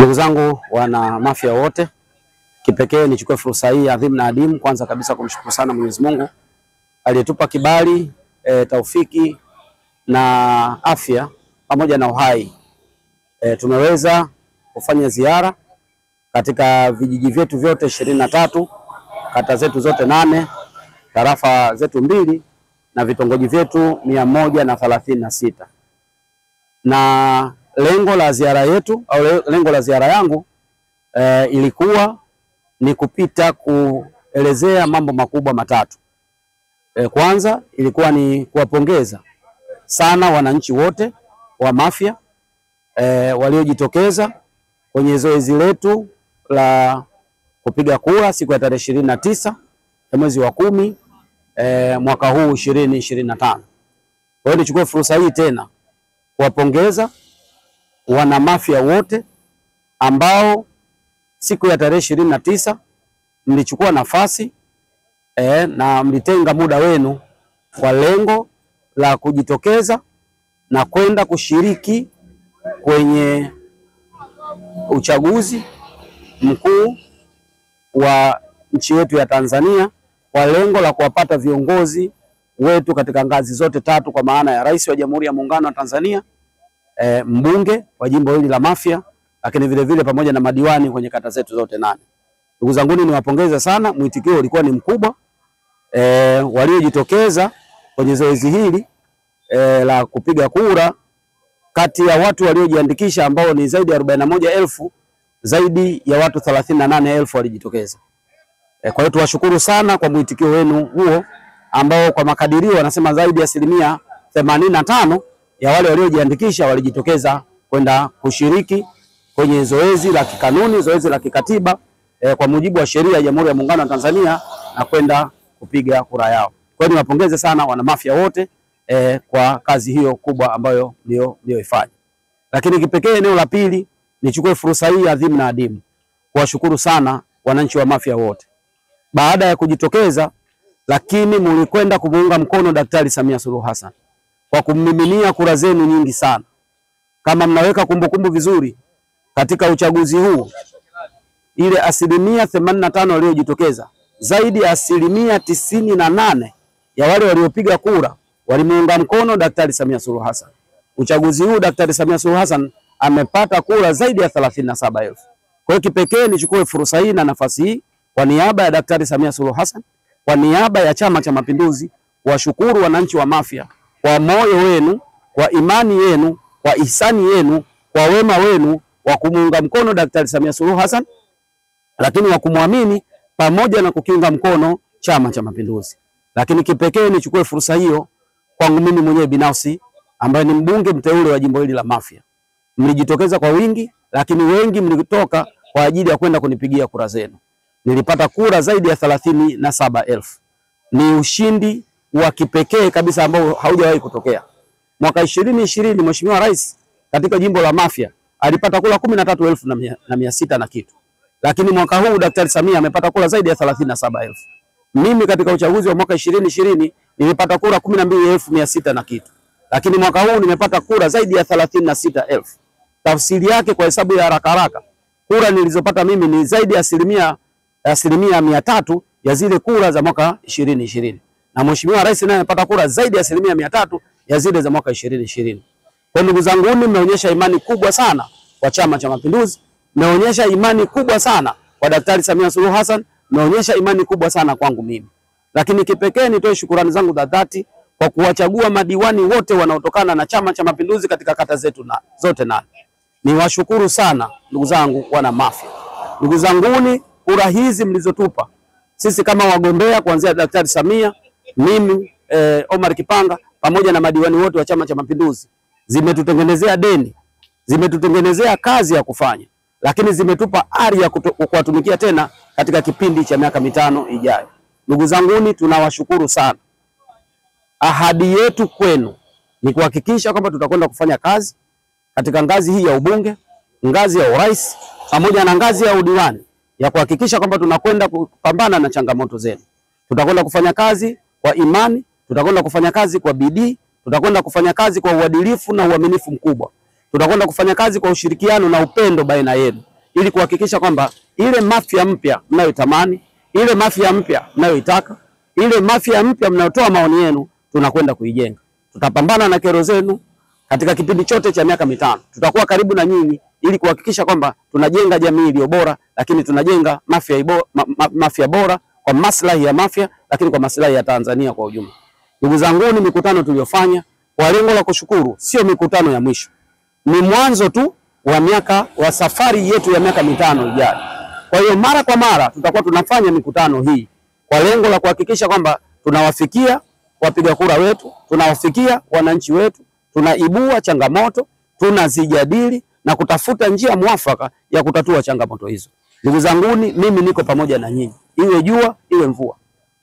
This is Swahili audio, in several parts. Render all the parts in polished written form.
Ndugu zangu wana Mafia wote, kipekee nichukue fursa hii adhimu na adimu kwanza kabisa kumshukuru sana Mwenyezi Mungu aliyetupa kibali, taufiki na afya pamoja na uhai. Tumeweza kufanya ziara katika vijiji vyetu vyote 23, kata zetu zote 8, tarafa zetu 2 na vitongoji vyetu 136. Na lengo la ziara yetu au lengo la ziara yangu ilikuwa ni kupita kuelezea mambo makubwa matatu. Kwanza ilikuwa ni kuwapongeza sana wananchi wote wa Mafia waliojitokeza kwenye zoezi letu la kupiga kura siku ya tarehe 29 ya mwezi wa 10 mwaka huu 2025. Kwa hiyo nichukue fursa hii tena kuwapongeza wana Mafia wote ambao siku ya tarehe 29 mlichukua nafasi na mlitenga muda wenu kwa lengo la kujitokeza na kwenda kushiriki kwenye uchaguzi mkuu wa nchi yetu ya Tanzania kwa lengo la kuwapata viongozi wetu katika ngazi zote 3, kwa maana ya Rais wa Jamhuri ya Muungano wa Tanzania, mbunge wa jimbo hili la Mafia, lakini vile vile pamoja na madiwani kwenye kata zetu zote 8. Ndugu zangu, niwapongeze sana, mwitikio ulikuwa ni mkubwa. Waliojitokeza kwenye zoezi hili la kupiga kura, kati ya watu waliojiandikisha ambao ni zaidi ya 41,000, zaidi ya watu 38,000 walijitokeza. Kwa hiyo tuwashukuru sana kwa mwitikio wenu huo ambao kwa makadirio wanasema zaidi ya 85% ya wale waliojiandikisha walijitokeza kwenda kushiriki kwenye zoezi la kikanuni, zoezi la kikatiba kwa mujibu wa sheria ya Jamhuri ya Muungano wa Tanzania na kwenda kupiga kura yao. Kwa hiyo niwapongeze sana wana Mafia wote kwa kazi hiyo kubwa ambayo mlioifanya. Lakini kipekee eneo la pili nichukue fursa hii adhimu na adimu kuwashukuru sana wananchi wa Mafia wote. Baada ya kujitokeza, lakini mlikwenda kumuunga mkono Daktari Samia Suluhu Hassan kwa kummiminia kura zenu nyingi sana. Kama mnaweka kumbukumbu vizuri, katika uchaguzi huu ile 85% waliojitokeza, zaidi ya 98% ya wale waliopiga kura walimuunga mkono Daktari Samia Suluhu Hassan. Uchaguzi huu Daktari Samia Suluhu Hassan amepata kura zaidi ya 37,000. Kwa hiyo kipekee nichukue fursa hii na nafasi hii kwa niaba ya Daktari Samia Suluhu Hassan, kwa niaba ya Chama cha Mapinduzi, kuwashukuru wananchi wa Mafia kwa moyo wenu, kwa imani yenu, kwa ihsani yenu, kwa wema wenu wa kumuunga mkono Daktari Samia Suluhu Hassan, lakini wa kumwamini pamoja na kukinga mkono Chama cha Mapinduzi. Lakini kipekee nichukue fursa hiyo kwangu mimi mwenyewe binafsi ambaye ni mbunge mteule wa jimbo hili la Mafia. Mlijitokeza kwa wingi, lakini wengi mlitoka kwa ajili ya kwenda kunipigia kura zenu. Nilipata kura zaidi ya 37,000. Ni ushindi wa kipekee kabisa ambao haujawahi kutokea. Mwaka 2020 Mheshimiwa Rais katika jimbo la Mafia alipata kura 13,600 na kitu. Lakini mwaka huu Daktari Samia amepata kura zaidi ya 37,000. Mimi katika uchaguzi wa mwaka 2020 nilipata kura 12,600 na kitu. Lakini mwaka huu nimepata kura zaidi ya 36,000. Tafsiri yake kwa hesabu ya haraka, kura nilizopata mimi ni zaidi ya asilimia 300 ya zile kura za mwaka 2020. Na Mheshimiwa Rais naye amepata kura zaidi ya 300 ya zile za mwaka 2020. Kwa ndugu zangu, mmeonyesha imani kubwa sana kwa Chama cha Mapinduzi, mmeonyesha imani kubwa sana kwa Daktari Samia Suluhu Hassan, mmeonyesha imani kubwa sana kwangu mimi. Lakini kipekee nitoe shukrani zangu za dhati kwa kuwachagua madiwani wote wanaotokana na Chama cha Mapinduzi katika kata zetu zote 8. Niwashukuru sana ndugu zangu wana Mafia. Ndugu zanguni, kura hizi mlizotupa sisi kama wagombea kuanzia Daktari Samia, mimi Omar Kipanga pamoja na madiwani wote wa Chama cha Mapinduzi, zimetutengenezea deni, zimetutengenezea kazi ya kufanya, lakini zimetupa ari ya kuwatumikia tena katika kipindi cha miaka 5 ijayo. Ndugu zanguni, tunawashukuru sana. Ahadi yetu kwenu ni kuhakikisha kwamba tutakwenda kufanya kazi katika ngazi hii ya ubunge, ngazi ya urais pamoja na ngazi ya udiwani, ya kuhakikisha kwamba tunakwenda kupambana na changamoto zenu. Tutakwenda kufanya kazi kwa imani, tutakwenda kufanya kazi kwa bidii, tutakwenda kufanya kazi kwa uadilifu na uaminifu mkubwa. Tutakwenda kufanya kazi kwa ushirikiano na upendo baina yenu. ili kuhakikisha kwamba ile Mafia mpya mnayoitamani, ile Mafia mpya mnayoitaka, ile Mafia mpya mnayotoa maoni yenu, tunakwenda kuijenga. Tutapambana na kero zenu katika kipindi chote cha miaka mitano. Tutakuwa karibu na nyinyi ili kuhakikisha kwamba tunajenga jamii iliyo bora, lakini tunajenga Mafia bora kwa maslahi ya Mafia, lakini kwa maslahi ya Tanzania kwa ujumla. Ndugu zangu, ni mikutano tuliyofanya kwa lengo la kushukuru, sio mikutano ya mwisho. Ni mwanzo tu wa safari yetu ya miaka mitano ijayo. Kwa hiyo mara kwa mara tutakuwa tunafanya mikutano hii kwa lengo la kuhakikisha kwamba tunawafikia wapiga kura wetu, tunawafikia wananchi wetu, tunaibua changamoto, tunazijadili na kutafuta njia mwafaka ya kutatua changamoto hizo. Ndugu zanguni, mimi niko pamoja na nyinyi. Iwe jua, iwe mvua,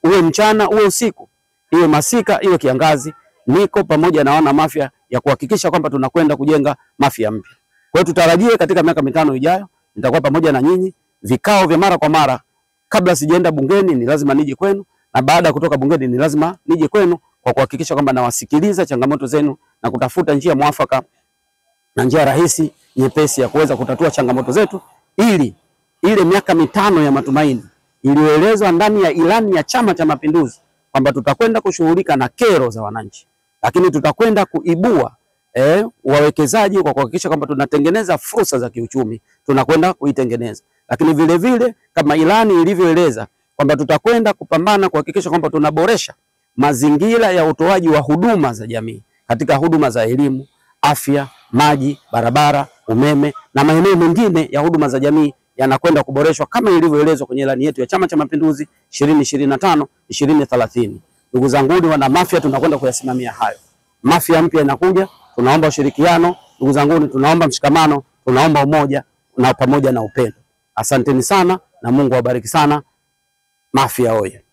uwe mchana, uwe usiku, iwe masika, iwe kiangazi, niko pamoja na wana Mafia ya kuhakikisha kwamba tunakwenda kujenga Mafia mpya. Kwa hiyo tutarajie katika miaka mitano ijayo nitakuwa pamoja na nyinyi, vikao vya mara kwa mara. Kabla sijaenda bungeni ni lazima nije kwenu, na baada ya kutoka bungeni ni lazima nije kwenu kwa kuhakikisha kwamba nawasikiliza changamoto zenu na kutafuta njia mwafaka na njia rahisi nyepesi ya kuweza kutatua changamoto zetu, ili ile miaka mitano ya matumaini iliyoelezwa ndani ya ilani ya Chama cha Mapinduzi kwamba tutakwenda kushughulika na kero za wananchi, lakini tutakwenda kuibua wawekezaji kwa kuhakikisha kwamba tunatengeneza fursa za kiuchumi, tunakwenda kuitengeneza. Lakini vile vile kama ilani ilivyoeleza kwamba tutakwenda kupambana kuhakikisha kwamba tunaboresha mazingira ya utoaji wa huduma za jamii katika huduma za elimu, afya, maji, barabara, umeme na maeneo mengine ya huduma za jamii yanakwenda kuboreshwa kama ilivyoelezwa kwenye ilani yetu ya Chama cha Mapinduzi 2025-2030. Ndugu zangu, wana Mafia, tunakwenda kuyasimamia hayo. Mafia mpya inakuja, tunaomba ushirikiano. Ndugu zangu, tunaomba mshikamano, tunaomba umoja na pamoja na upendo. Asanteni sana na Mungu awabariki sana. Mafia oye!